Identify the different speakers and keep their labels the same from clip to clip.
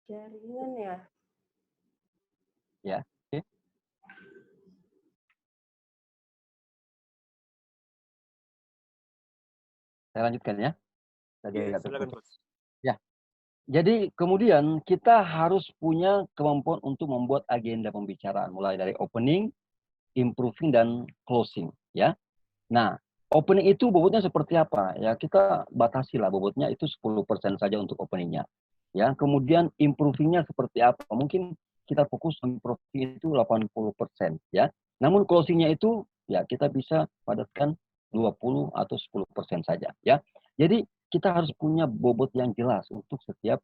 Speaker 1: Jaringan ya?
Speaker 2: Ya, oke. Saya lanjutkan ya. Tadi agak
Speaker 3: Silakan,
Speaker 2: terputus.
Speaker 3: Coach.
Speaker 2: Ya. Jadi kemudian kita harus punya kemampuan untuk membuat agenda pembicaraan mulai dari opening, improving dan closing ya. Nah, opening itu bobotnya seperti apa? Ya, kita batasi lah bobotnya itu 10% saja untuk openingnya. Ya, kemudian improvingnya seperti apa? Mungkin kita fokus improving itu 80% ya. Namun closingnya itu ya kita bisa padatkan 20 atau 10% saja ya. Jadi kita harus punya bobot yang jelas untuk setiap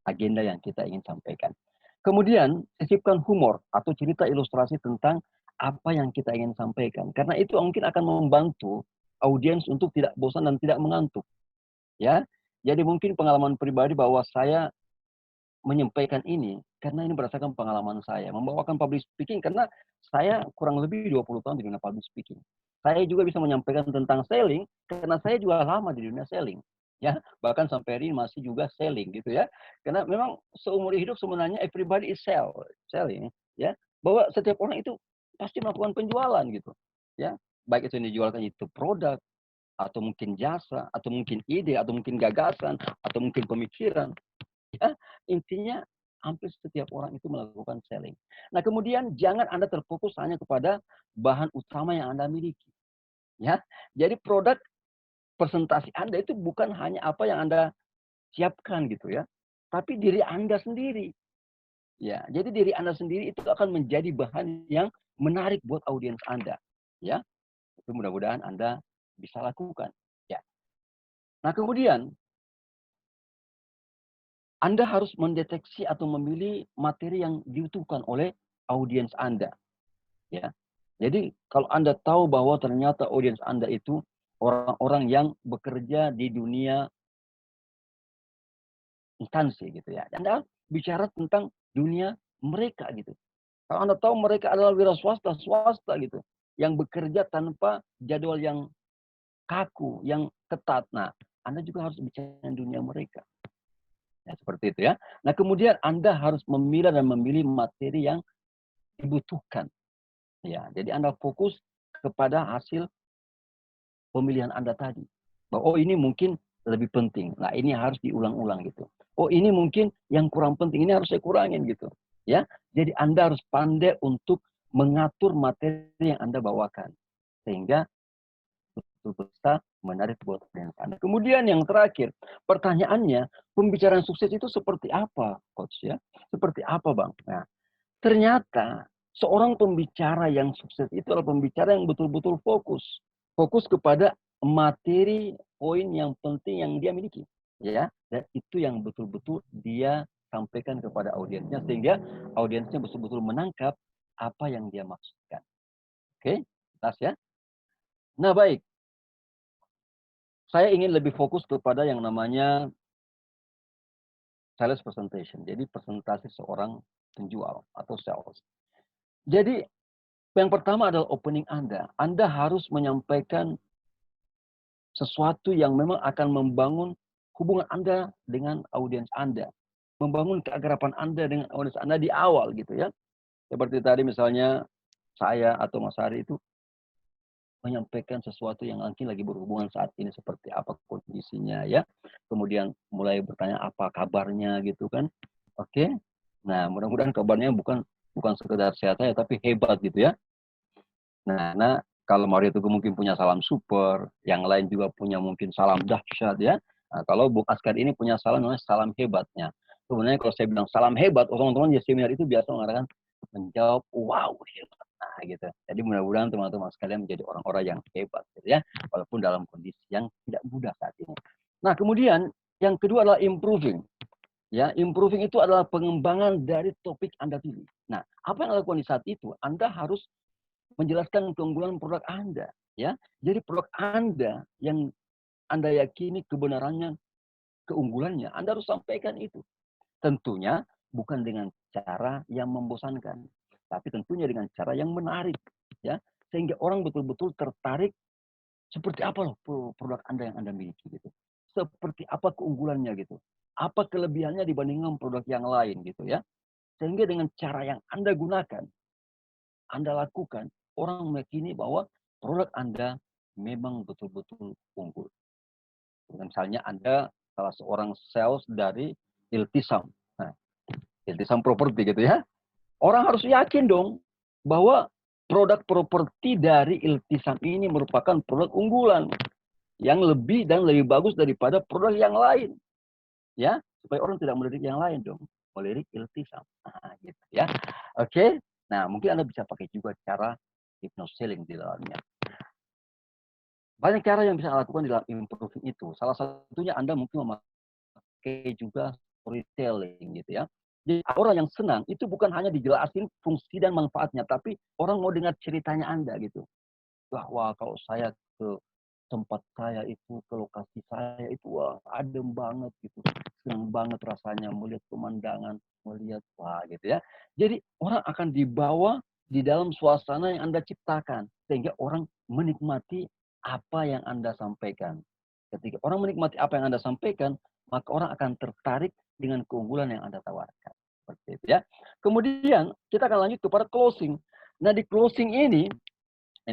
Speaker 2: agenda yang kita ingin sampaikan. Kemudian sisipkan humor atau cerita ilustrasi tentang apa yang kita ingin sampaikan. Karena itu mungkin akan membantu audiens untuk tidak bosan dan tidak mengantuk. Ya, jadi mungkin pengalaman pribadi bahwa saya menyampaikan ini karena ini berdasarkan pengalaman saya membawakan public speaking karena saya kurang lebih 20 tahun di dunia public speaking. Saya juga bisa menyampaikan tentang selling karena saya juga lama di dunia selling. Ya, bahkan sampai hari ini masih juga selling gitu ya. Karena memang seumur hidup sebenarnya everybody is selling ya. Bahwa setiap orang itu pasti melakukan penjualan gitu. Ya, baik itu yang dijualkan itu produk atau mungkin jasa atau mungkin ide atau mungkin gagasan atau mungkin pemikiran. Ya, intinya hampir setiap orang itu melakukan selling. Nah, kemudian jangan Anda terfokus hanya kepada bahan utama yang Anda miliki. Ya, jadi produk presentasi Anda itu bukan hanya apa yang Anda siapkan gitu ya, tapi diri Anda sendiri. Ya, jadi diri Anda sendiri itu akan menjadi bahan yang menarik buat audiens Anda. Ya, itu mudah-mudahan Anda bisa lakukan. Ya. Nah, kemudian Anda harus mendeteksi atau memilih materi yang dibutuhkan oleh audiens Anda. Ya. Jadi kalau Anda tahu bahwa ternyata audiens Anda itu orang-orang yang bekerja di dunia instansi gitu ya. Anda bicara tentang dunia mereka gitu. Kalau Anda tahu mereka adalah wira swasta, swasta gitu. Yang bekerja tanpa jadwal yang kaku, yang ketat. Nah, Anda juga harus bicara dunia mereka. Ya, seperti itu ya. Nah, kemudian Anda harus memilah dan memilih materi yang dibutuhkan. Ya, jadi Anda fokus kepada hasil pemilihan Anda tadi. Bahwa, oh ini mungkin lebih penting. Nah, ini harus diulang-ulang gitu. Oh, ini mungkin yang kurang penting. Ini harus saya kurangin gitu. Ya, jadi Anda harus pandai untuk mengatur materi yang Anda bawakan. Sehingga betul bisa menarik buat audiens Anda. Kemudian yang terakhir, pertanyaannya, pembicaraan sukses itu seperti apa, Coach ya? Seperti apa, Bang? Nah, ternyata seorang pembicara yang sukses itu adalah pembicara yang betul-betul fokus. Fokus kepada materi poin yang penting yang dia miliki. Ya, dan itu yang betul-betul dia sampaikan kepada audiensnya sehingga audiensnya betul-betul menangkap apa yang dia maksudkan. Oke, jelas ya? Nah, baik. Saya ingin lebih fokus kepada yang namanya sales presentation. Jadi presentasi seorang penjual atau sales. Jadi yang pertama adalah opening Anda. Anda harus menyampaikan sesuatu yang memang akan membangun hubungan Anda dengan audiens Anda. Membangun keakraban Anda dengan audiens Anda di awal gitu ya. Seperti tadi misalnya saya atau Mas Ari itu menyampaikan sesuatu yang mungkin lagi berhubungan saat ini seperti apa kondisinya ya. Kemudian mulai bertanya apa kabarnya gitu kan. Oke. Nah, mudah-mudahan kabarnya bukan sekedar sehat saja tapi hebat gitu ya. Nah, kalau Mario Teguh mungkin punya salam super, yang lain juga punya mungkin salam dahsyat ya. Nah, kalau Bung Askar ini punya salam namanya salam hebatnya. Sebenarnya kalau saya bilang salam hebat, teman-teman di seminar itu biasa mengatakan menjawab wow hebat. Nah, gitu. Jadi mudah-mudahan teman-teman sekalian menjadi orang-orang yang hebat gitu ya, walaupun dalam kondisi yang tidak mudah saat ini. Nah, kemudian yang kedua adalah improving. Ya, improving itu adalah pengembangan dari topik Anda pilih. Nah, apa yang Anda lakukan di saat itu? Anda harus menjelaskan keunggulan produk Anda, ya. Jadi produk Anda yang Anda yakini kebenarannya, keunggulannya, Anda harus sampaikan itu. Tentunya bukan dengan cara yang membosankan, tapi tentunya dengan cara yang menarik, ya. Sehingga orang betul-betul tertarik seperti apa loh produk Anda yang Anda miliki gitu. Seperti apa keunggulannya gitu. apa kelebihannya dibandingkan produk yang lain gitu ya. Sehingga dengan cara yang Anda gunakan, Anda lakukan, orang meyakini bahwa produk Anda memang betul-betul unggul. Misalnya Anda salah seorang sales dari Iltisam. Nah, Iltisam Property gitu ya. Orang harus yakin dong bahwa produk properti dari Iltisam ini merupakan produk unggulan yang lebih dan lebih bagus daripada produk yang lain. Ya, supaya orang tidak melirik yang lain dong, melirik Iltisam. Nah, gitu ya. Oke. Nah, mungkin Anda bisa pakai juga cara hypnoselling di dalamnya. Banyak cara yang bisa Anda lakukan di dalam improving itu. Salah satunya Anda mungkin memakai juga storytelling gitu ya. Jadi orang yang senang itu bukan hanya dijelasin fungsi dan manfaatnya, tapi orang mau dengar ceritanya Anda gitu. Wah, kalau saya ke tempat saya itu, ke lokasi saya itu, wah adem banget gitu. Senang banget rasanya melihat pemandangan, melihat wah gitu ya. Jadi orang akan dibawa di dalam suasana yang Anda ciptakan. Sehingga orang menikmati apa yang Anda sampaikan. Ketika orang menikmati apa yang Anda sampaikan, maka orang akan tertarik dengan keunggulan yang Anda tawarkan. Seperti itu ya. Kemudian kita akan lanjut kepada closing. Nah di closing ini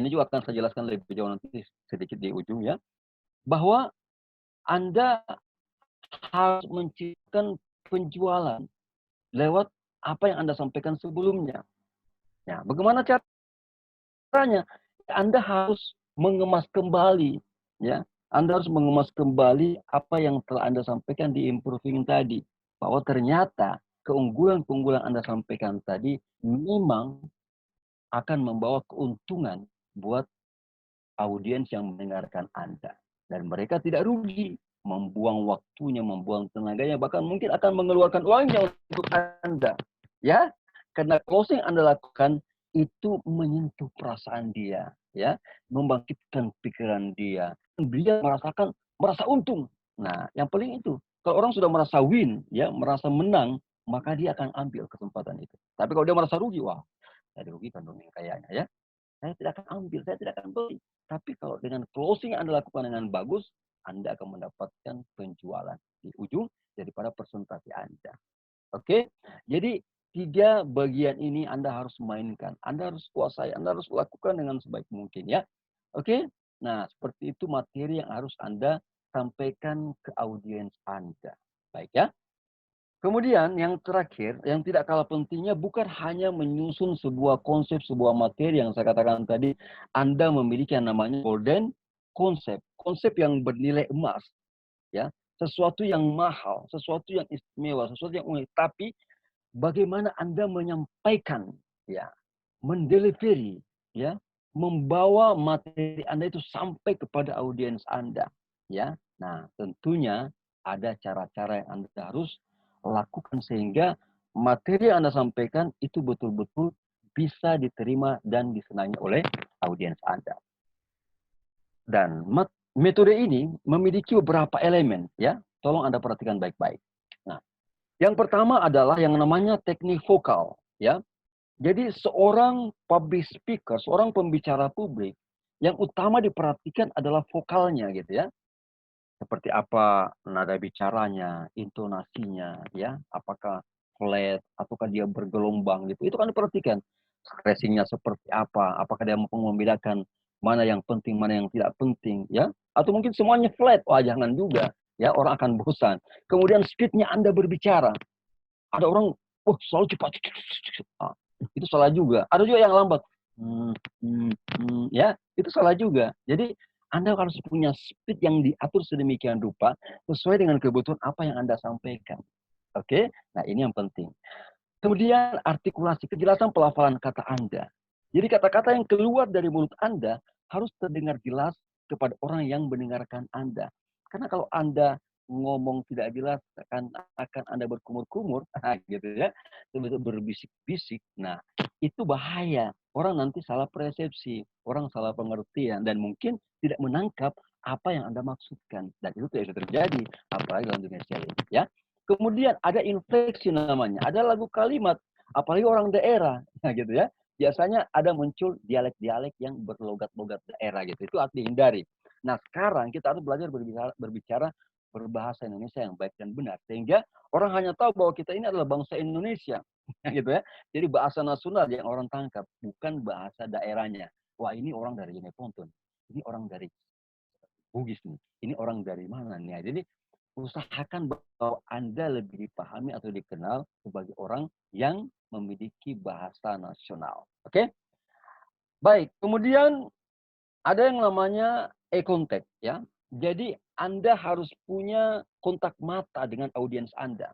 Speaker 2: juga akan saya jelaskan lebih jauh nanti sedikit di ujung ya, bahwa Anda harus menciptakan penjualan lewat apa yang Anda sampaikan sebelumnya. Ya, bagaimana caranya? Anda harus mengemas kembali, ya. Anda harus mengemas kembali apa yang telah Anda sampaikan di improving tadi, bahwa ternyata keunggulan-keunggulan Anda sampaikan tadi memang akan membawa keuntungan buat audiens yang mendengarkan Anda. Dan mereka tidak rugi membuang waktunya, membuang tenaganya, bahkan mungkin akan mengeluarkan uangnya untuk Anda. Ya, karena closing Anda lakukan itu menyentuh perasaan dia, ya, membangkitkan pikiran dia. Dia merasa untung. Nah, yang paling itu, kalau orang sudah merasa win, ya, merasa menang, maka dia akan ambil kesempatan itu. Tapi kalau dia merasa rugi, wah, saya dirugikan dong kayaknya ya. Saya tidak akan ambil, saya tidak akan beli. Tapi kalau dengan closing yang Anda lakukan dengan bagus, Anda akan mendapatkan penjualan di ujung daripada presentasi Anda. Oke? Jadi 3 bagian ini Anda harus mainkan. Anda harus kuasai, Anda harus lakukan dengan sebaik mungkin ya. Oke? Nah, seperti itu materi yang harus Anda sampaikan ke audiens Anda. Baik ya? Kemudian yang terakhir, yang tidak kalah pentingnya bukan hanya menyusun sebuah konsep, sebuah materi yang saya katakan tadi, Anda memiliki yang namanya golden konsep. Konsep yang bernilai emas, ya. Sesuatu yang mahal, sesuatu yang istimewa, sesuatu yang unik. Tapi bagaimana Anda menyampaikan, ya, mendelivery, ya, membawa materi Anda itu sampai kepada audiens Anda, ya. Nah, tentunya ada cara-cara yang Anda harus lakukan sehingga materi yang Anda sampaikan itu betul-betul bisa diterima dan disenangi oleh audiens Anda. Dan metode ini memiliki beberapa elemen, ya. Tolong Anda perhatikan baik-baik. Nah, yang pertama adalah yang namanya teknik vokal, ya. Jadi seorang public speaker, seorang pembicara publik, yang utama diperhatikan adalah vokalnya gitu ya. Seperti apa nada bicaranya, intonasinya, ya. Apakah flat, ataukah dia bergelombang gitu. Itu kan diperhatikan. Stressingnya seperti apa, apakah dia mampu membedakan mana yang penting, mana yang tidak penting, ya. Atau mungkin semuanya flat, wah jangan juga. Ya, orang akan bosan. Kemudian speednya Anda berbicara. Ada orang, oh selalu cepat. Ah, itu salah juga. Ada juga yang lambat. Ya, itu salah juga. Jadi Anda harus punya speed yang diatur sedemikian rupa sesuai dengan kebutuhan apa yang Anda sampaikan. Oke? Nah, ini yang penting. Kemudian artikulasi, kejelasan pelafalan kata Anda. Jadi kata-kata yang keluar dari mulut Anda harus terdengar jelas kepada orang yang mendengarkan Anda. Karena kalau Anda ngomong tidak jelas, akan Anda berkumur-kumur, gitu ya, berbisik-bisik. Nah, itu bahaya. Orang nanti salah persepsi, orang salah pengertian, dan mungkin tidak menangkap apa yang Anda maksudkan. Dan itu tidak bisa terjadi, apalagi dalam dunia selling. Ya. Kemudian ada infleksi namanya, ada lagu kalimat, apalagi orang daerah, nah gitu ya. Biasanya ada muncul dialek-dialek yang berlogat-logat daerah gitu. Itu harus dihindari. Nah sekarang kita harus belajar berbicara berbahasa Indonesia yang baik dan benar. Sehingga orang hanya tahu bahwa kita ini adalah bangsa Indonesia. Gitu ya. Jadi bahasa nasional yang orang tangkap, bukan bahasa daerahnya. Wah, ini orang dari Jeneponton. Ini orang dari Bugis nih. Ini orang dari mana nih? Jadi usahakan bahwa Anda lebih dipahami atau dikenal sebagai orang yang memiliki bahasa nasional. Oke? Baik, kemudian ada yang namanya eye contact ya. Jadi Anda harus punya kontak mata dengan audiens Anda.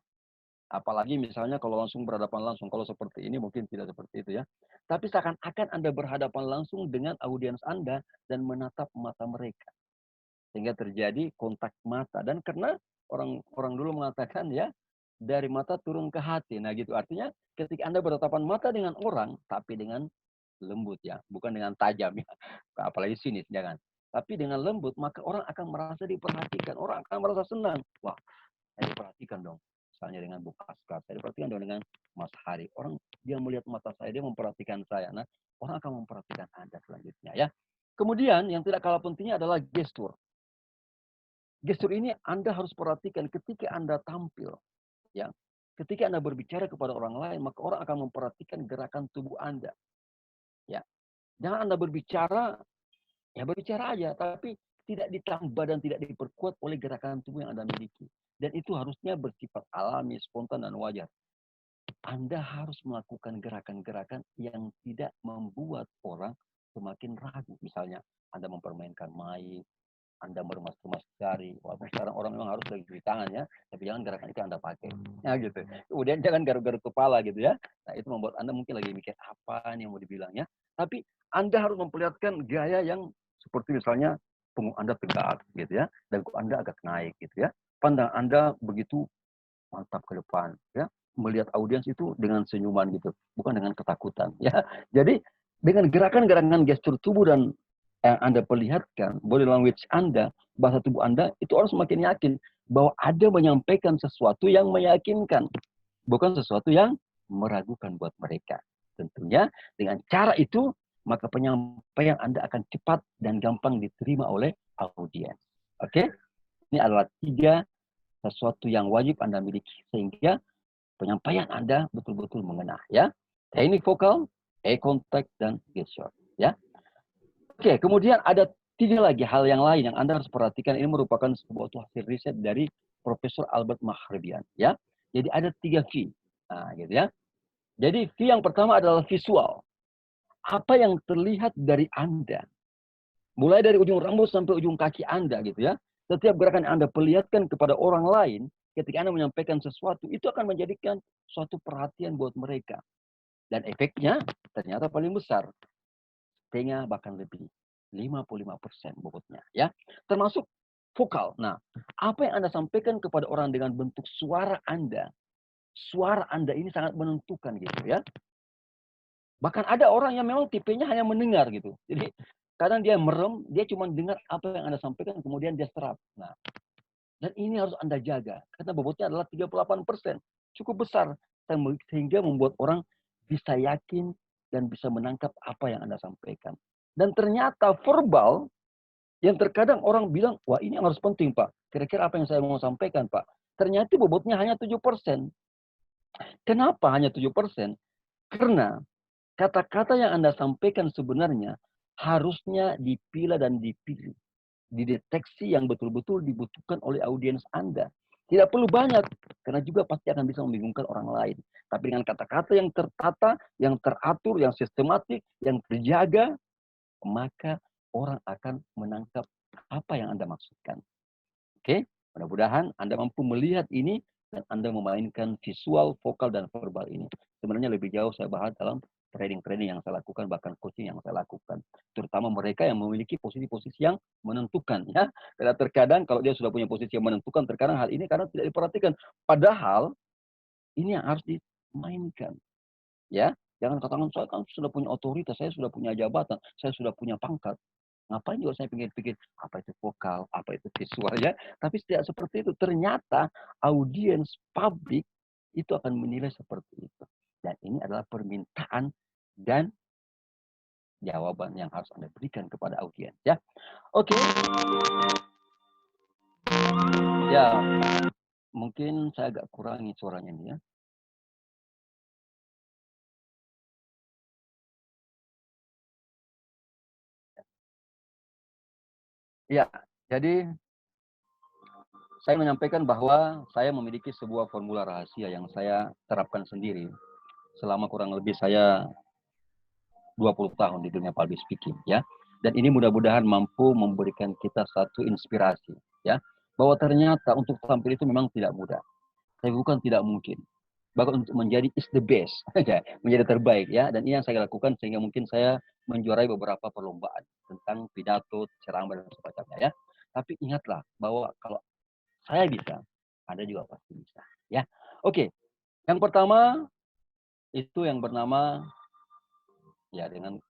Speaker 2: Apalagi misalnya kalau langsung berhadapan langsung. Kalau seperti ini mungkin tidak seperti itu ya. Tapi seakan-akan Anda berhadapan langsung dengan audiens Anda dan menatap mata mereka. Sehingga terjadi kontak mata. Dan karena orang dulu mengatakan ya, dari mata turun ke hati. Nah gitu, artinya ketika Anda bertatapan mata dengan orang, tapi dengan lembut ya, bukan dengan tajam ya. Apalagi sinis, jangan. Tapi dengan lembut, maka orang akan merasa diperhatikan. Orang akan merasa senang. Wah, saya diperhatikan dong. Misalnya dengan Bu Aska, saya diperhatikan dong dengan Mas Hari. Orang dia melihat mata saya, dia memperhatikan saya. Nah, orang akan memperhatikan Anda selanjutnya ya. Kemudian yang tidak kalah pentingnya adalah gestur. Gestur ini Anda harus perhatikan ketika Anda tampil. Ya, ketika Anda berbicara kepada orang lain, maka orang akan memperhatikan gerakan tubuh Anda. Ya, jangan Anda berbicara, ya berbicara aja, tapi tidak ditambah dan tidak diperkuat oleh gerakan tubuh yang Anda miliki. Dan itu harusnya bersifat alami, spontan, dan wajar. Anda harus melakukan gerakan-gerakan yang tidak membuat orang semakin ragu. Misalnya, Anda mempermainkan mic, Anda meremas-remas jari. Walaupun sekarang orang memang harus lagi cuci tangan ya, tapi jangan gerakan itu Anda pakai. Ya gitu. Kemudian jangan garuk-garuk kepala gitu ya. Nah itu membuat Anda mungkin lagi mikir apa nih yang mau dibilangnya. Tapi Anda harus memperlihatkan gaya yang seperti misalnya punggung Anda tegak gitu ya. Dagu Anda agak naik gitu ya. Pandang Anda begitu mantap ke depan ya. Melihat audiens itu dengan senyuman gitu, bukan dengan ketakutan ya. Jadi dengan gerakan-gerakan gestur tubuh dan yang Anda perlihatkan, body language Anda, bahasa tubuh Anda, itu orang semakin yakin bahwa Anda menyampaikan sesuatu yang meyakinkan, bukan sesuatu yang meragukan buat mereka. Tentunya dengan cara itu, maka penyampaian Anda akan cepat dan gampang diterima oleh audiens. Oke? Ini adalah 3 sesuatu yang wajib Anda miliki sehingga penyampaian Anda betul-betul mengena ya. Teknik vokal, eye contact, dan gesture ya. Oke, kemudian ada 3 lagi hal yang lain yang Anda harus perhatikan. Ini merupakan sebuah hasil riset dari Profesor Albert Mahrabian ya. Jadi ada 3 V. Nah, gitu ya. Jadi V yang pertama adalah visual. Apa yang terlihat dari Anda? Mulai dari ujung rambut sampai ujung kaki Anda gitu ya. Setiap gerakan yang Anda perlihatkan kepada orang lain ketika Anda menyampaikan sesuatu, itu akan menjadikan suatu perhatian buat mereka. Dan efeknya ternyata paling besar. Setengah bahkan lebih. 55% bobotnya ya. Termasuk vokal. Nah, apa yang Anda sampaikan kepada orang dengan bentuk suara Anda. Suara Anda ini sangat menentukan gitu ya. Bahkan ada orang yang memang tipenya hanya mendengar gitu. Jadi kadang dia merem, dia cuma dengar apa yang Anda sampaikan, kemudian dia serap. Nah, dan ini harus Anda jaga. Karena bobotnya adalah 38%. Cukup besar. Sehingga membuat orang bisa yakin dan bisa menangkap apa yang Anda sampaikan. Dan ternyata verbal, yang terkadang orang bilang, wah ini harus penting Pak. Kira-kira apa yang saya mau sampaikan Pak. Ternyata bobotnya hanya 7%. Kenapa hanya 7%? Karena kata-kata yang Anda sampaikan sebenarnya harusnya dipilah dan dipilih. Dideteksi yang betul-betul dibutuhkan oleh audiens Anda. Tidak perlu banyak, karena juga pasti akan bisa membingungkan orang lain. Tapi dengan kata-kata yang tertata, yang teratur, yang sistematik, yang terjaga, maka orang akan menangkap apa yang Anda maksudkan. Oke, mudah-mudahan Anda mampu melihat ini dan Anda memainkan visual, vokal, dan verbal ini. Sebenarnya lebih jauh saya bahas dalam training-training yang saya lakukan, bahkan coaching yang saya lakukan. Terutama mereka yang memiliki posisi-posisi yang menentukan. Ya. Karena terkadang kalau dia sudah punya posisi yang menentukan, terkadang hal ini karena tidak diperhatikan. Padahal ini yang harus dimainkan. Ya, jangan katakan saya kan sudah punya otoritas, saya sudah punya jabatan, saya sudah punya pangkat. Ngapain juga saya pikir-pikir apa itu vokal, apa itu visual ya. Tapi tidak seperti itu. Ternyata audiens publik itu akan menilai seperti itu. Dan ini adalah permintaan dan jawaban yang harus Anda berikan kepada audiens ya. Oke. Ya, mungkin saya agak kurangi suaranya ini ya. Ya, jadi saya menyampaikan bahwa saya memiliki sebuah formula rahasia yang saya terapkan sendiri selama kurang lebih saya 20 tahun di dunia public speaking ya. Dan ini mudah-mudahan mampu memberikan kita satu inspirasi ya, bahwa ternyata untuk tampil itu memang tidak mudah. Tapi bukan tidak mungkin. Bahkan untuk menjadi is the best, menjadi terbaik ya. Dan ini yang saya lakukan sehingga mungkin saya menjuarai beberapa perlombaan tentang pidato, ceramah dan sebagainya ya. Tapi ingatlah bahwa kalau saya bisa, Anda juga pasti bisa ya. Oke, yang pertama itu yang bernama ya dengan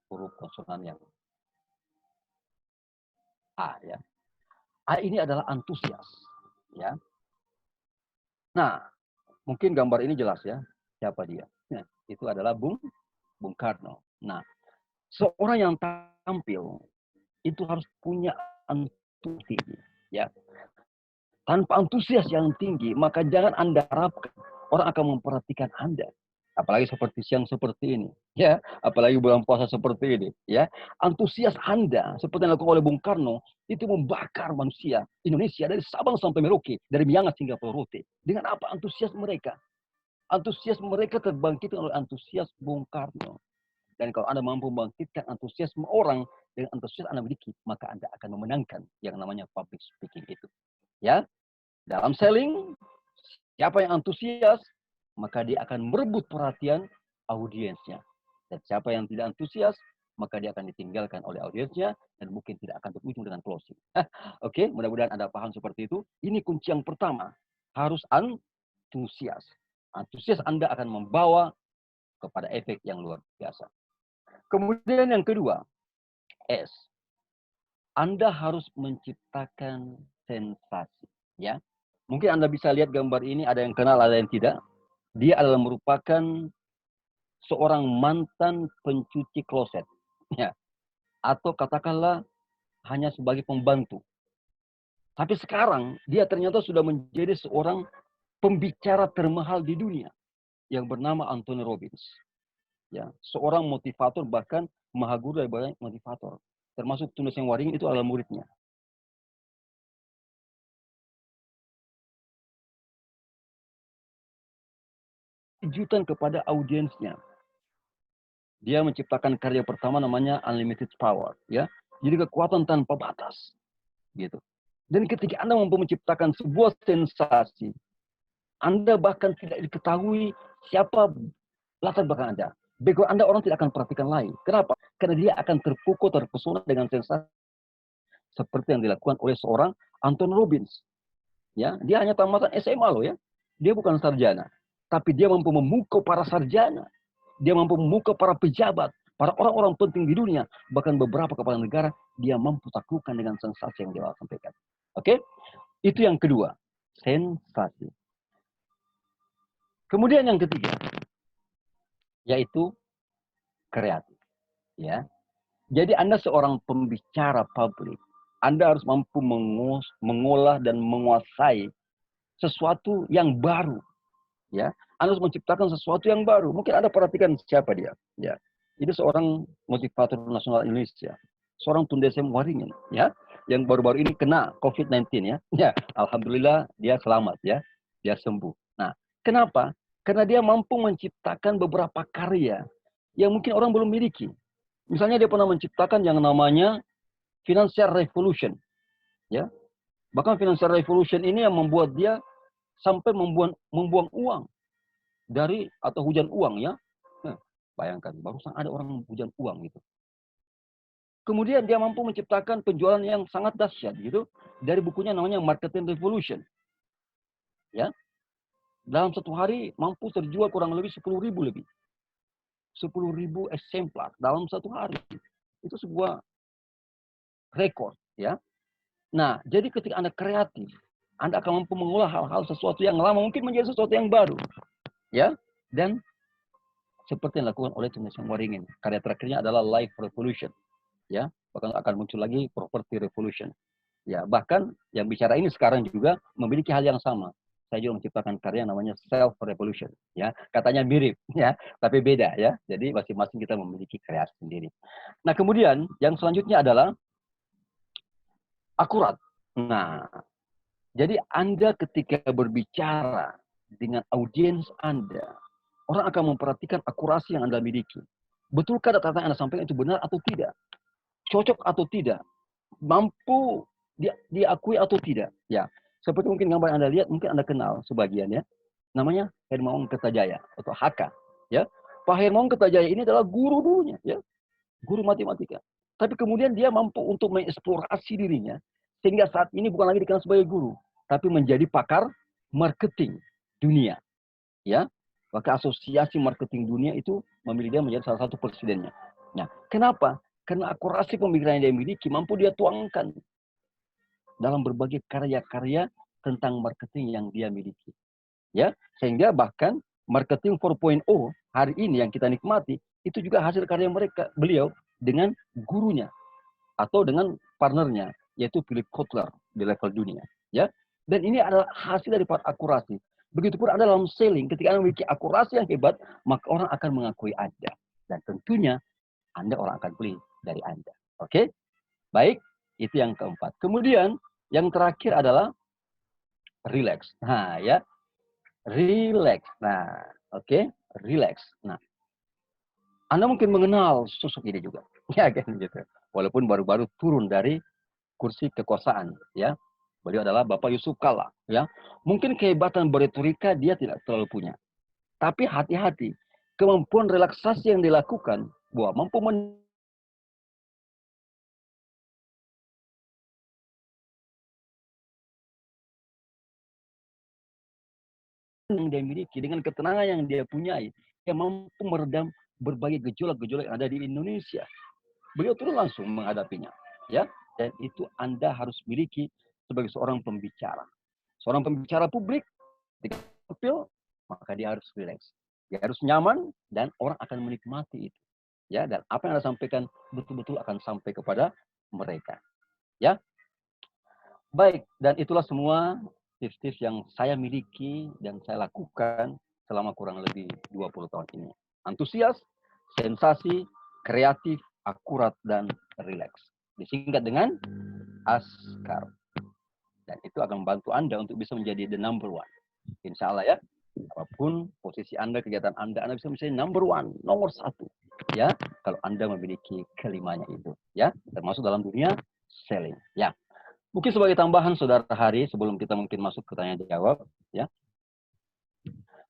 Speaker 2: huruf konsonan yang A ya. A ini adalah antusias ya. Nah, mungkin gambar ini jelas ya siapa dia. Nah, itu adalah Bung Karno. Nah, seorang yang tampil itu harus punya antusias ya. Tanpa antusias yang tinggi, maka jangan Anda harapkan orang akan memperhatikan Anda. Apalagi seperti siang seperti ini, ya. Apalagi bulan puasa seperti ini, ya. Antusias Anda seperti yang dilakukan oleh Bung Karno itu membakar manusia Indonesia dari Sabang sampai Merauke, dari Miangas hingga Pulau Rote. Dengan apa antusias mereka? Antusias mereka terbangkitkan oleh antusias Bung Karno. Dan kalau Anda mampu membangkitkan antusiasme orang dengan antusias Anda miliki, maka Anda akan memenangkan yang namanya public speaking itu. Ya, dalam selling, siapa yang antusias, maka dia akan merebut perhatian audiensnya. Dan siapa yang tidak antusias, maka dia akan ditinggalkan oleh audiensnya dan mungkin tidak akan berujung dengan closing. Oke, mudah-mudahan Anda paham seperti itu. Ini kunci yang pertama, harus antusias. Antusias Anda akan membawa kepada efek yang luar biasa. Kemudian yang kedua, S. Anda harus menciptakan sensasi. Ya, mungkin Anda bisa lihat gambar ini, ada yang kenal, ada yang tidak. Dia adalah merupakan seorang mantan pencuci kloset. Ya, atau katakanlah hanya sebagai pembantu. Tapi sekarang dia ternyata sudah menjadi seorang pembicara termahal di dunia yang bernama Anthony Robbins. Ya, seorang motivator, bahkan maha guru dari banyak motivator. Termasuk Tunis yang Waringin itu adalah muridnya. Kejutan kepada audiensnya. Dia menciptakan karya pertama namanya Unlimited Power, ya. Jadi kekuatan tanpa batas, gitu. Dan ketika Anda mampu menciptakan sebuah sensasi, Anda bahkan tidak diketahui siapa latar belakang Anda. Background Anda orang tidak akan perhatikan lain. Kenapa? Karena dia akan terpukau, terpesona dengan sensasi seperti yang dilakukan oleh seorang Anthony Robbins. Ya, dia hanya tamatan SMA loh ya. Dia bukan sarjana, tapi dia mampu memukau para sarjana. Dia mampu memukau para pejabat, para orang-orang penting di dunia, bahkan beberapa kepala negara, dia mampu taklukkan dengan sensasi yang dia sampaikan. Oke? Itu yang kedua, sensasi. Kemudian yang ketiga, yaitu kreatif. Ya, jadi Anda seorang pembicara publik, Anda harus mampu mengolah dan menguasai sesuatu yang baru. Ya, Anda harus menciptakan sesuatu yang baru. Mungkin Anda perhatikan siapa dia. Ya, itu seorang motivator nasional Indonesia, seorang Tundesem Waringin, ya, yang baru-baru ini kena COVID-19 ya. Ya, alhamdulillah dia selamat ya, dia sembuh. Nah, kenapa? Karena dia mampu menciptakan beberapa karya yang mungkin orang belum miliki. Misalnya dia pernah menciptakan yang namanya financial revolution, ya. Bahkan financial revolution ini yang membuat dia sampai membuang uang dari atau hujan uang ya. Nah, bayangkan barusan ada orang hujan uang gitu. Kemudian dia mampu menciptakan penjualan yang sangat dahsyat gitu dari bukunya namanya Marketing Revolution. Ya. Dalam satu hari mampu terjual kurang lebih 10.000 lebih. 10.000 eksemplar dalam satu hari. Itu sebuah rekor ya. Nah, jadi ketika Anda kreatif, Anda akan mampu mengolah hal-hal sesuatu yang lama mungkin menjadi sesuatu yang baru. Ya. Dan seperti yang dilakukan oleh Tunis yang Waringin. Karya terakhirnya adalah Life Revolution. Ya, bahkan akan muncul lagi Property Revolution. Ya, bahkan yang bicara ini sekarang juga memiliki hal yang sama. Saya juga menciptakan karya namanya self revolution, ya. Katanya mirip, ya, tapi beda, ya. Jadi masing-masing kita memiliki kreasi sendiri. Nah, kemudian yang selanjutnya adalah akurat. Nah, jadi Anda ketika berbicara dengan audiens Anda, orang akan memperhatikan akurasi yang Anda miliki. Betulkah data yang Anda sampaikan itu benar atau tidak? Cocok atau tidak? Mampu diakui atau tidak? Ya, seperti mungkin gambar yang Anda lihat, mungkin Anda kenal sebagian, ya. Namanya Hermawan Kertajaya atau HK. Ya, Pak Hermawan Kertajaya ini adalah guru dulunya, ya, guru matematika. Tapi kemudian dia mampu untuk mengeksplorasi dirinya sehingga saat ini bukan lagi dikenal sebagai guru, tapi menjadi pakar marketing dunia. Ya, maka asosiasi marketing dunia itu memilih dia menjadi salah satu presidennya. Nah, kenapa? Karena akurasi pemikiran yang dia miliki mampu dia tuangkan dalam berbagai karya-karya tentang marketing yang dia miliki. Ya, sehingga bahkan marketing 4.0 hari ini yang kita nikmati itu juga hasil karya beliau dengan gurunya atau dengan partnernya yaitu Philip Kotler di level dunia, ya. Dan ini adalah hasil dari akurasi. Begitupun Anda dalam selling, ketika Anda memiliki akurasi yang hebat, maka orang akan mengakui Anda. Dan tentunya orang akan beli dari Anda. Oke? Baik, itu yang keempat. Kemudian yang terakhir adalah relax. Nah, ya. Relax. Nah, oke, relax. Nah, Anda mungkin mengenal sosok ini juga. Ya kan gitu. Walaupun baru-baru turun dari kursi kekuasaan, ya. Beliau adalah Bapak Yusuf Kala, ya. Mungkin kehebatan beretorika dia tidak terlalu punya. Tapi hati-hati, kemampuan relaksasi yang dilakukan, mampu yang dia miliki, dengan ketenangan yang dia punyai, dia mampu meredam berbagai gejolak-gejolak yang ada di Indonesia. Beliau turun langsung menghadapinya, ya. Dan itu Anda harus miliki sebagai seorang pembicara. Seorang pembicara publik, ketika tampil, maka dia harus relax. Dia harus nyaman dan orang akan menikmati itu. Ya, dan apa yang Anda sampaikan betul-betul akan sampai kepada mereka. Ya. Baik, dan itulah semua tips-tips yang saya miliki dan saya lakukan selama kurang lebih 20 tahun ini. Antusias, sensasi, kreatif, akurat, dan rileks. Disingkat dengan ASKAR. Dan itu akan membantu Anda untuk bisa menjadi the number one. Insya Allah, ya. Apapun posisi Anda, kegiatan Anda bisa menjadi number one, nomor satu. Ya, kalau Anda memiliki kelimanya itu. Ya, termasuk dalam dunia selling. Ya. Mungkin sebagai tambahan, Saudara Hari, sebelum kita mungkin masuk ke tanya jawab, ya,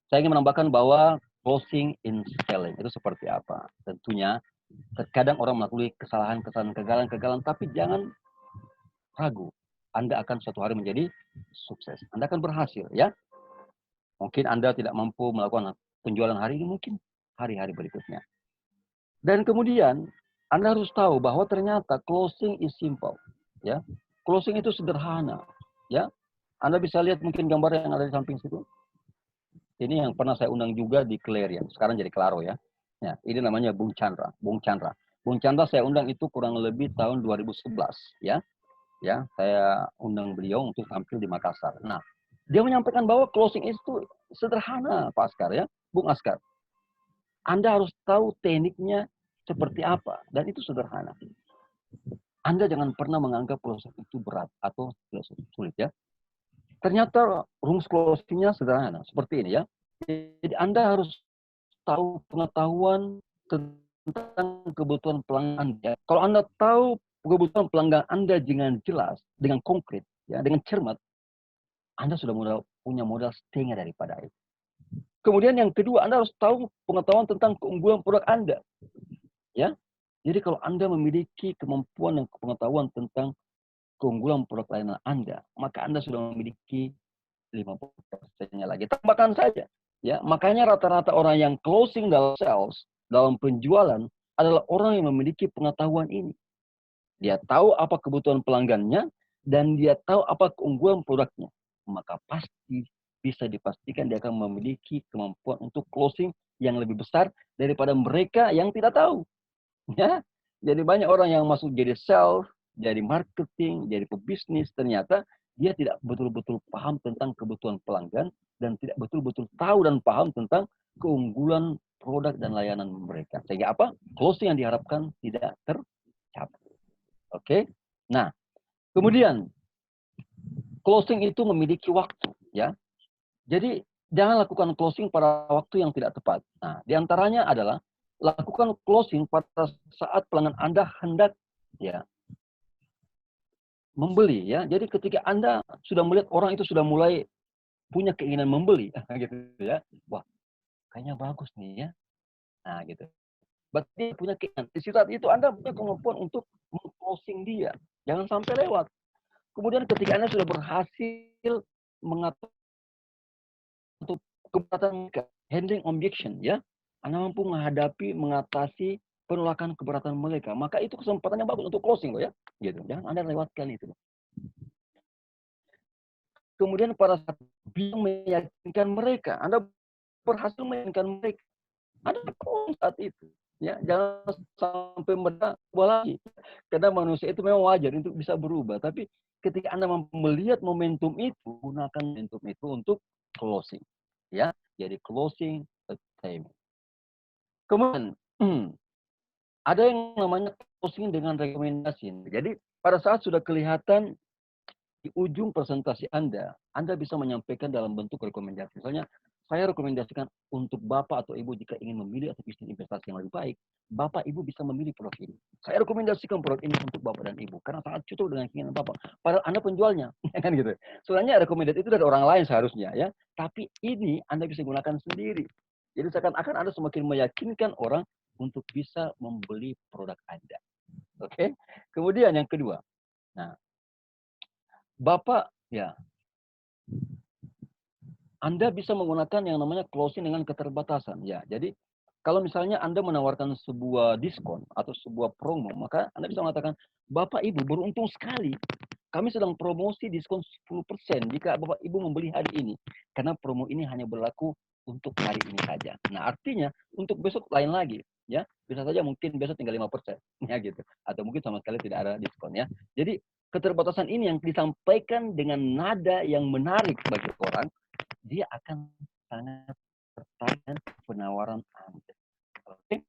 Speaker 2: saya ingin menambahkan bahwa closing in selling itu seperti apa. Tentunya, terkadang orang melakukan kesalahan, kegagalan, tapi jangan ragu. Anda akan suatu hari menjadi sukses. Anda akan berhasil, ya. Mungkin Anda tidak mampu melakukan penjualan hari ini, mungkin hari-hari berikutnya. Dan kemudian, Anda harus tahu bahwa ternyata closing is simple, ya. Closing itu sederhana, ya. Anda bisa lihat mungkin gambar yang ada di samping situ. Ini yang pernah saya undang juga di Clarion, sekarang jadi Claro, ya. Ya, ini namanya Bung Chandra. Bung Chandra. Bung Chandra saya undang itu kurang lebih tahun 2011, ya. Ya, saya undang beliau untuk tampil di Makassar. Nah, dia menyampaikan bahwa closing itu sederhana, Pak Askar, ya, Bung Askar. Anda harus tahu tekniknya seperti apa, dan itu sederhana. Anda jangan pernah menganggap proses itu berat atau sulit, ya. Ternyata rumus closing-nya sederhana, seperti ini, ya. Jadi Anda harus tahu pengetahuan tentang kebutuhan pelanggan Anda. Kalau Anda tahu kebutuhan pelanggan Anda dengan jelas, dengan konkret, ya, dengan cermat, Anda sudah punya modal setengah daripada itu. Kemudian yang kedua, Anda harus tahu pengetahuan tentang keunggulan produk Anda. Ya, jadi kalau Anda memiliki kemampuan dan pengetahuan tentang keunggulan produk layanan Anda, maka Anda sudah memiliki 50%-nya lagi. Tambahkan saja. Ya, makanya rata-rata orang yang closing dalam sales, dalam penjualan, adalah orang yang memiliki pengetahuan ini. Dia tahu apa kebutuhan pelanggannya, dan dia tahu apa keunggulan produknya. Maka pasti bisa dipastikan dia akan memiliki kemampuan untuk closing yang lebih besar daripada mereka yang tidak tahu. Ya, jadi banyak orang yang masuk jadi sales, jadi marketing, jadi pebisnis, ternyata dia tidak betul-betul paham tentang kebutuhan pelanggan dan tidak betul-betul tahu dan paham tentang keunggulan produk dan layanan mereka. Sehingga apa? Closing yang diharapkan tidak tercapai. Oke? Nah, kemudian closing itu memiliki waktu, ya. Jadi jangan lakukan closing pada waktu yang tidak tepat. Nah, diantaranya adalah lakukan closing pada saat pelanggan Anda hendak, ya, membeli, ya. Jadi ketika Anda sudah melihat orang itu sudah mulai punya keinginan membeli, gitu ya. Wah, kayaknya bagus nih ya. Nah, gitu. Berarti dia punya keinginan. Di saat itu Anda punya kemampuan untuk meng-closing dia. Jangan sampai lewat. Kemudian ketika Anda sudah berhasil mengatur untuk keberatan mereka, handling objection, ya. Anda mampu mengatasi penolakan keberatan mereka. Maka itu kesempatannya bagus untuk closing loh ya. Gitu. Jangan Anda lewatkan itu. Kemudian pada saat bisa meyakinkan mereka, Anda berhasil meyakinkan mereka. Anda closing saat itu. Ya, jangan sampai mereka berubah lagi. Karena manusia itu memang wajar untuk bisa berubah. Tapi ketika Anda melihat momentum itu, gunakan momentum itu untuk closing. Ya, jadi closing time. Kemudian ada yang namanya closing dengan rekomendasi. Jadi pada saat sudah kelihatan di ujung presentasi Anda bisa menyampaikan dalam bentuk rekomendasi. Misalnya, saya rekomendasikan untuk Bapak atau Ibu jika ingin memilih atau bisnis investasi yang lebih baik, Bapak Ibu bisa memilih produk ini. Saya rekomendasikan produk ini untuk Bapak dan Ibu karena sangat cocok dengan keinginan Bapak. Padahal Anda penjualnya, kan gitu. Sebenarnya rekomendasi itu dari orang lain seharusnya ya, tapi ini Anda bisa gunakan sendiri. Jadi seakan-akan Anda semakin meyakinkan orang untuk bisa membeli produk Anda. Oke? Kemudian yang kedua. Nah, Bapak ya, Anda bisa menggunakan yang namanya closing dengan keterbatasan. Ya, jadi kalau misalnya Anda menawarkan sebuah diskon atau sebuah promo, maka Anda bisa mengatakan, Bapak Ibu beruntung sekali. Kami sedang promosi diskon 10% jika Bapak Ibu membeli hari ini. Karena promo ini hanya berlaku untuk hari ini saja. Nah, artinya untuk besok lain lagi. Ya, bisa saja mungkin besok tinggal 5%. Ya gitu. Atau mungkin sama sekali tidak ada diskon ya. Jadi keterbatasan ini yang disampaikan dengan nada yang menarik bagi orang, dia akan sangat tertarik dengan penawaran Anda. Oke.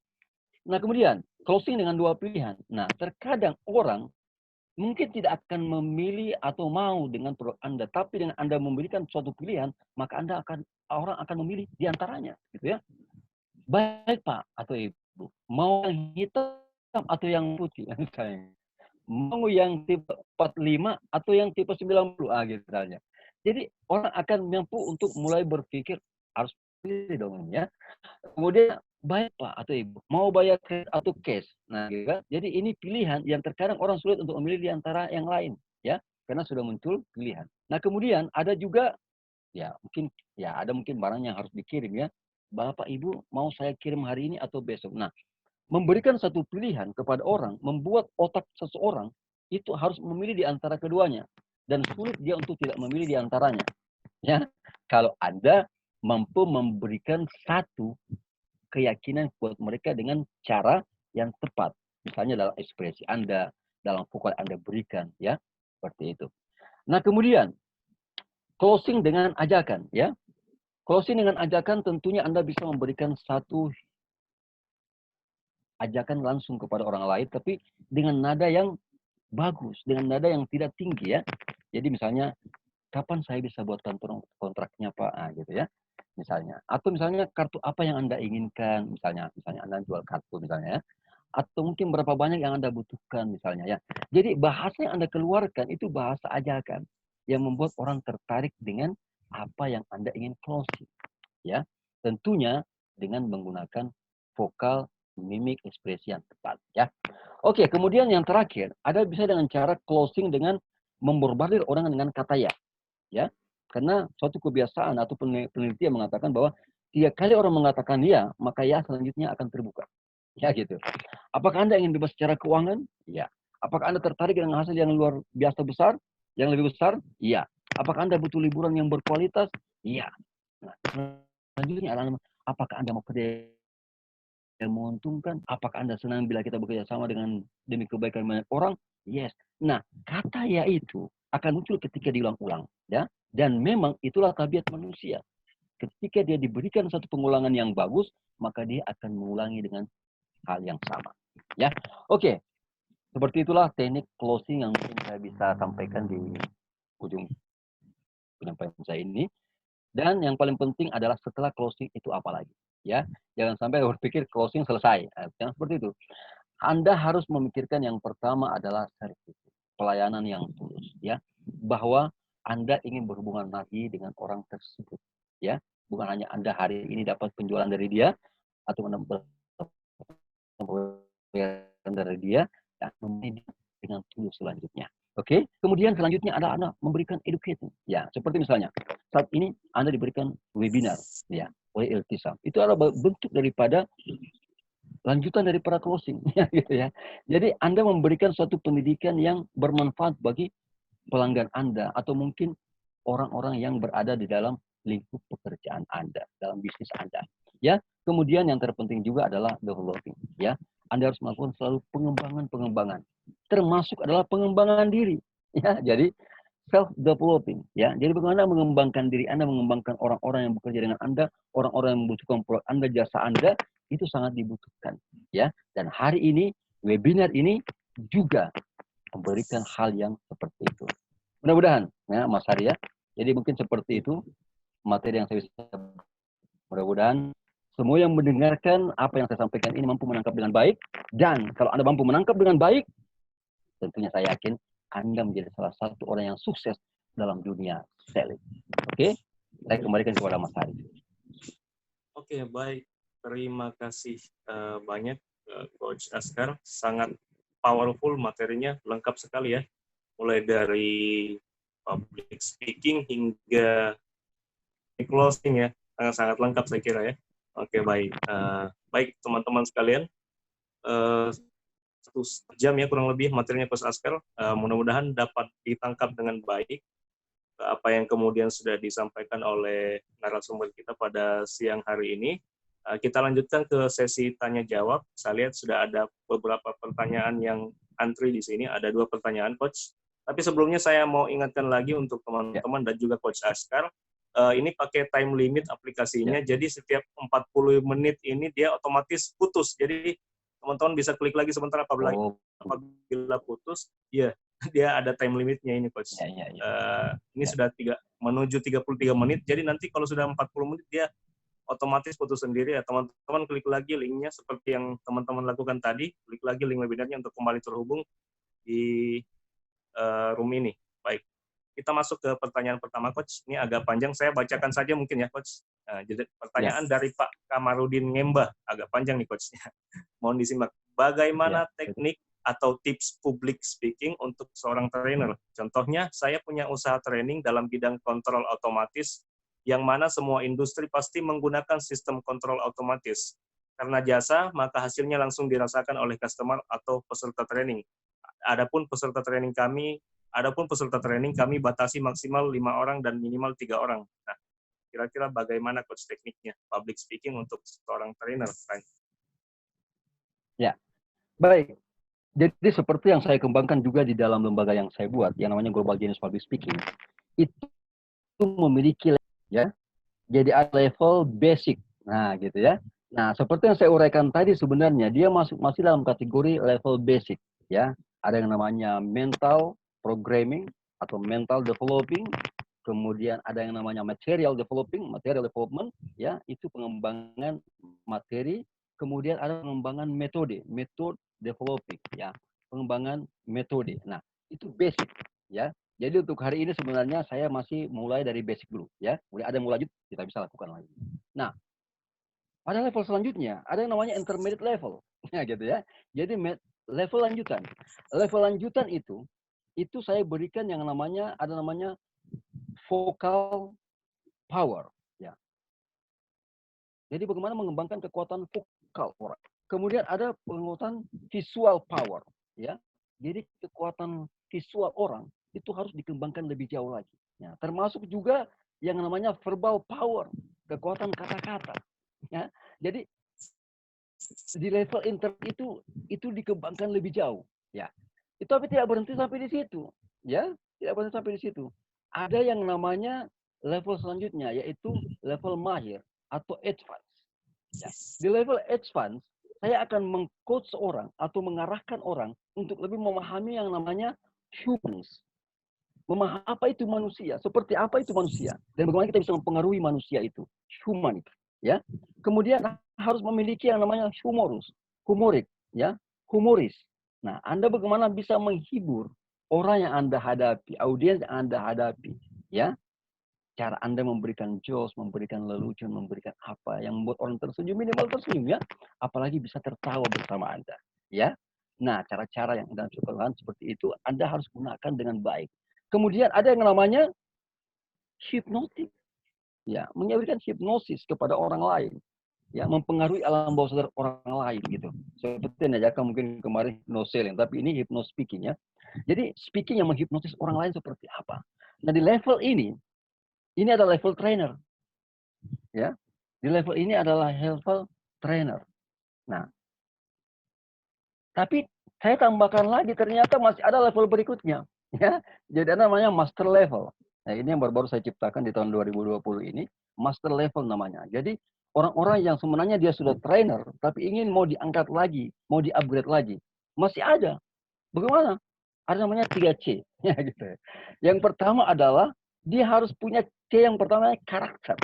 Speaker 2: Nah, kemudian closing dengan dua pilihan. Nah, terkadang orang mungkin tidak akan memilih atau mau dengan produk Anda, tapi dengan Anda memberikan suatu pilihan, maka orang akan memilih di antaranya, gitu ya. Baik Pak atau Ibu, mau yang hitam atau yang putih misalnya. Mau yang tipe 45 atau yang tipe 90, gitu misalnya. Jadi orang akan mampu untuk mulai berpikir, harus pilih dong ya. Kemudian, baik Pak atau Ibu, mau bayar kredit atau cash. Nah, gitu kan. Jadi ini pilihan yang terkadang orang sulit untuk memilih di antara yang lain, ya. Karena sudah muncul pilihan. Nah, kemudian ada juga, ada mungkin barang yang harus dikirim ya. Bapak Ibu mau saya kirim hari ini atau besok. Nah, memberikan satu pilihan kepada orang, membuat otak seseorang itu harus memilih di antara keduanya. Dan sulit dia untuk tidak memilih di antaranya. Ya, kalau Anda mampu memberikan satu keyakinan buat mereka dengan cara yang tepat. Misalnya dalam ekspresi Anda, dalam vokal Anda berikan, ya, seperti itu. Nah, kemudian closing dengan ajakan, ya. Closing dengan ajakan tentunya Anda bisa memberikan satu ajakan langsung kepada orang lain, tapi dengan nada yang bagus, dengan nada yang tidak tinggi, ya. Jadi misalnya, kapan saya bisa buatkan kontraknya Pak? Nah, gitu ya. Misalnya. Atau misalnya kartu apa yang Anda inginkan, misalnya Anda jual kartu misalnya ya. Atau mungkin berapa banyak yang Anda butuhkan misalnya ya. Jadi bahasa yang Anda keluarkan itu bahasa ajakan yang membuat orang tertarik dengan apa yang Anda ingin closing ya. Tentunya dengan menggunakan vokal, mimik, ekspresi yang tepat ya. Oke, kemudian yang terakhir, ada bisa dengan cara closing dengan memborbardir orang dengan kata ya. Ya. Karena suatu kebiasaan atau penelitian mengatakan bahwa tiap kali orang mengatakan ya, maka ya selanjutnya akan terbuka. Ya gitu. Apakah Anda ingin bebas secara keuangan? Ya. Apakah Anda tertarik dengan hasil yang luar biasa besar? Yang lebih besar? Iya. Apakah Anda butuh liburan yang berkualitas? Iya. Nah, selanjutnya adalah apakah Anda mau kerja yang menguntungkan? Apakah Anda senang bila kita bekerja sama dengan demi kebaikan banyak orang? Yes. Nah, kata ya itu akan muncul ketika diulang-ulang, ya. Dan memang itulah tabiat manusia. Ketika dia diberikan satu pengulangan yang bagus, maka dia akan mengulangi dengan hal yang sama. Ya, oke. Seperti itulah teknik closing yang mungkin saya bisa sampaikan di ujung penyampaian saya ini. Dan yang paling penting adalah setelah closing itu apa lagi, ya. Jangan sampai berpikir closing selesai. Jangan seperti itu. Anda harus memikirkan yang pertama adalah service, pelayanan yang tulus, ya. Bahwa Anda ingin berhubungan lagi dengan orang tersebut, ya. Bukan hanya Anda hari ini dapat penjualan dari dia atau mendapat dari dia, dan dengan tulus selanjutnya. Oke, kemudian selanjutnya adalah Anda memberikan education. Ya, seperti misalnya saat ini Anda diberikan webinar, ya, oleh Iltisam. Itu adalah bentuk daripada lanjutan daripada closing, ya, gitu ya. Jadi Anda memberikan suatu pendidikan yang bermanfaat bagi pelanggan Anda atau mungkin orang-orang yang berada di dalam lingkup pekerjaan Anda, dalam bisnis Anda. Ya, kemudian yang terpenting juga adalah developing, ya. Anda harus melakukan selalu pengembangan-pengembangan. Termasuk adalah pengembangan diri, ya. Jadi self developing, ya. Jadi bagaimana mengembangkan diri Anda, mengembangkan orang-orang yang bekerja dengan Anda, orang-orang yang membutuhkan produk Anda, jasa Anda, itu sangat dibutuhkan, ya. Dan hari ini webinar ini juga memberikan hal yang seperti itu. Mudah-mudahan, ya, Mas Hari ya. Jadi mungkin seperti itu materi yang saya bisa. Mudah-mudahan semua yang mendengarkan apa yang saya sampaikan ini mampu menangkap dengan baik. Dan kalau Anda mampu menangkap dengan baik, tentunya saya yakin Anda menjadi salah satu orang yang sukses dalam dunia selling. Oke? Saya kembalikan kepada Mas Hari.
Speaker 1: Oke, baik. Terima kasih banyak Coach Askar. Sangat powerful materinya, lengkap sekali ya. Mulai dari public speaking hingga closing ya. Sangat-sangat lengkap saya kira ya. Oke, baik. Baik teman-teman sekalian. 1 jam ya kurang lebih materinya Coach Askar. Mudah-mudahan dapat ditangkap dengan baik apa yang kemudian sudah disampaikan oleh narasumber kita pada siang hari ini. Kita lanjutkan ke sesi tanya-jawab. Saya lihat sudah ada beberapa pertanyaan yang antri di sini. Ada 2 pertanyaan, Coach. Tapi sebelumnya saya mau ingatkan lagi untuk teman-teman dan juga Coach Askar, ini pakai time limit aplikasinya, jadi setiap 40 menit ini dia otomatis putus. Jadi teman-teman bisa klik lagi sebentar apabila putus, ya dia ada time limitnya ini, Coach. Ini sudah menuju 33 menit, jadi nanti kalau sudah 40 menit dia otomatis putus sendiri ya. Teman-teman klik lagi linknya seperti yang teman-teman lakukan tadi, klik lagi link webinarnya untuk kembali terhubung di room ini. Baik, kita masuk ke pertanyaan pertama, Coach. Ini agak panjang, saya bacakan saja mungkin ya, Coach. Jadi pertanyaan dari Pak Kamarudin Ngemba, agak panjang nih, Coach. Mohon disimak. Bagaimana teknik atau tips public speaking untuk seorang trainer? Contohnya, saya punya usaha training dalam bidang kontrol otomatis, yang mana semua industri pasti menggunakan sistem kontrol otomatis. Karena jasa, maka hasilnya langsung dirasakan oleh customer atau peserta training. Adapun peserta training kami batasi maksimal 5 orang dan minimal 3 orang. Nah, kira-kira bagaimana Coach tekniknya public speaking untuk seorang trainer?
Speaker 2: Ya, baik. Jadi seperti yang saya kembangkan juga di dalam lembaga yang saya buat, yang namanya Global Genius Public Speaking, itu memiliki ya. Jadi ada level basic. Nah, gitu ya. Nah, seperti yang saya uraikan tadi sebenarnya dia masih dalam kategori level basic, ya. Ada yang namanya mental programming atau mental developing, kemudian ada yang namanya material development, ya, itu pengembangan materi, kemudian ada pengembangan metode developing, ya, pengembangan metode. Nah, itu basic, ya. Jadi untuk hari ini sebenarnya saya masih mulai dari basic dulu, ya. Mulai ada yang mau lanjut, kita bisa lakukan lagi. Nah, pada level selanjutnya ada yang namanya intermediate level, ya, gitu ya. Jadi level lanjutan. Level lanjutan itu saya berikan yang namanya vocal power, ya. Jadi bagaimana mengembangkan kekuatan vokal orang. Kemudian ada penguatan visual power, ya. Jadi kekuatan visual orang itu harus dikembangkan lebih jauh lagi. Ya, termasuk juga yang namanya verbal power, kekuatan kata-kata. Ya, jadi di level inter itu dikembangkan lebih jauh. Ya, Itu tapi tidak berhenti sampai di situ, ya, tidak berhenti sampai di situ. Ada yang namanya level selanjutnya, yaitu level mahir atau advance. Ya. Di level advance, saya akan meng-coach orang atau mengarahkan orang untuk lebih memahami yang namanya humans. Memahami apa itu manusia, seperti apa itu manusia, dan bagaimana kita bisa mempengaruhi manusia itu, human itu, ya. Kemudian harus memiliki yang namanya humorik, ya, humoris. Nah, Anda bagaimana bisa menghibur orang yang Anda hadapi, audiens yang Anda hadapi, ya. Cara Anda memberikan jokes, memberikan lelucon, memberikan apa yang membuat orang tersenyum, minimal tersenyum, ya. Apalagi bisa tertawa bersama Anda, ya. Nah, cara-cara yang Anda lakukan seperti itu, Anda harus gunakan dengan baik. Kemudian ada yang namanya hipnotik, ya, memberikan hipnosis kepada orang lain, ya, mempengaruhi alam bawah sadar orang lain gitu. Seperti yang ajarkan mungkin kemarin hypnoselling, tapi ini hypno speaking, ya. Jadi speaking yang menghipnosis orang lain seperti apa. Nah, di level ini adalah level trainer, ya. Di level ini adalah level trainer. Nah, tapi saya tambahkan lagi, ternyata masih ada level berikutnya, ya. Jadi ada namanya master level. Nah, ini yang baru-baru saya ciptakan di tahun 2020 ini, master level namanya. Jadi orang-orang yang sebenarnya dia sudah trainer, tapi ingin mau diangkat lagi, mau di-upgrade lagi, masih ada. Bagaimana? Ada namanya 3C, ya gitu. Yang pertama adalah dia harus punya C yang pertama, karakter,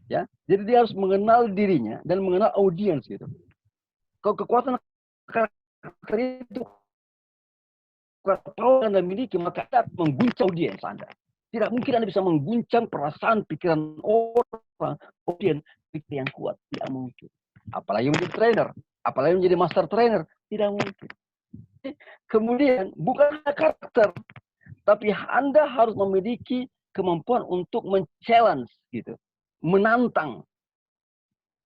Speaker 2: ya. Jadi dia harus mengenal dirinya dan mengenal audiens gitu. Kalau kekuatan karakter itu kalau Anda miliki, maka Anda mengguncang audiens Anda. Tidak mungkin Anda bisa mengguncang perasaan, pikiran orang, audiens, pikir yang kuat. Tidak mungkin. Apalagi menjadi trainer, apalagi menjadi master trainer, tidak mungkin. Kemudian, bukan karakter, tapi Anda harus memiliki kemampuan untuk men-challenge, gitu, menantang.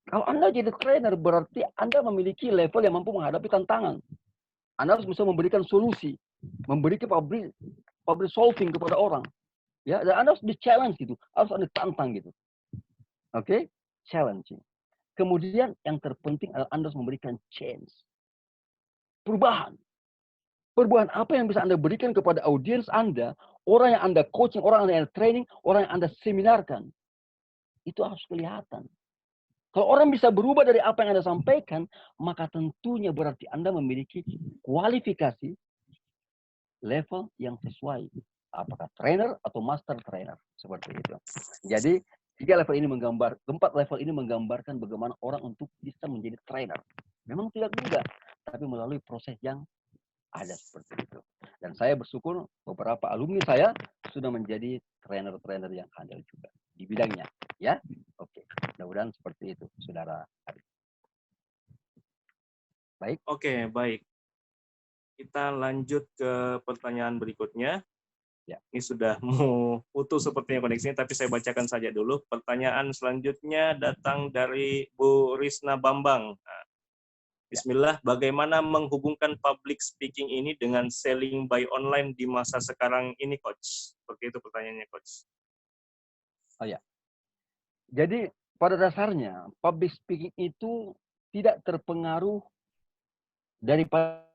Speaker 2: Kalau Anda jadi trainer, berarti Anda memiliki level yang mampu menghadapi tantangan. Anda harus bisa memberikan solusi, memberikan public solving kepada orang, ya. Dan Anda harus di-challenge gitu, harus Anda tantang gitu. Oke? Challenging. Kemudian yang terpenting adalah Anda harus memberikan change. Perubahan. Perubahan apa yang bisa Anda berikan kepada audiens Anda, orang yang Anda coaching, orang yang Anda training, orang yang Anda seminarkan. Itu harus kelihatan. Kalau orang bisa berubah dari apa yang Anda sampaikan, maka tentunya berarti Anda memiliki kualifikasi level yang sesuai. Apakah trainer atau master trainer. Seperti itu. Jadi, keempat level ini menggambarkan bagaimana orang untuk bisa menjadi trainer. Memang tidak mudah, tapi melalui proses yang ada seperti itu. Dan saya bersyukur beberapa alumni saya sudah menjadi trainer-trainer yang handal juga di bidangnya. Ya, oke. Mudah-mudahan seperti itu, Saudara Arif. Baik.
Speaker 1: Oke, baik. Kita lanjut ke pertanyaan berikutnya. Ya. Ini sudah mau putus sepertinya koneksinya, tapi saya bacakan saja dulu. Pertanyaan selanjutnya datang dari Bu Risna Bambang. Nah, Bismillah, bagaimana menghubungkan public speaking ini dengan selling by online di masa sekarang ini, Coach? Seperti itu pertanyaannya, Coach.
Speaker 2: Oh ya. Jadi pada dasarnya public speaking itu tidak terpengaruh daripada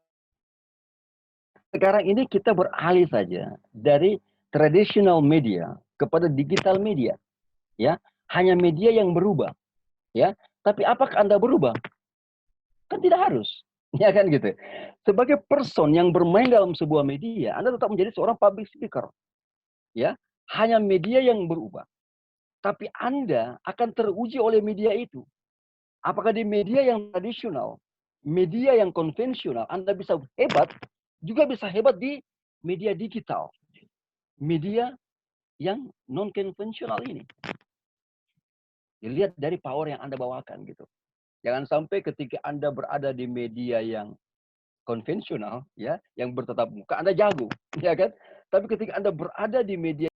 Speaker 2: sekarang ini kita beralih saja dari traditional media kepada digital media, ya. Hanya media yang berubah, ya. Tapi apakah Anda berubah? Kan tidak harus, ya kan gitu. Sebagai person yang bermain dalam sebuah media, Anda tetap menjadi seorang public speaker, ya. Hanya media yang berubah. Tapi Anda akan teruji oleh media itu. Apakah di media yang tradisional, media yang konvensional, Anda bisa hebat, juga bisa hebat di media digital. Media yang non-konvensional ini. Dilihat dari power yang Anda bawakan gitu. Jangan sampai ketika Anda berada di media yang konvensional, ya, yang bertatap muka, Anda jago, ya kan? Tapi ketika Anda berada di media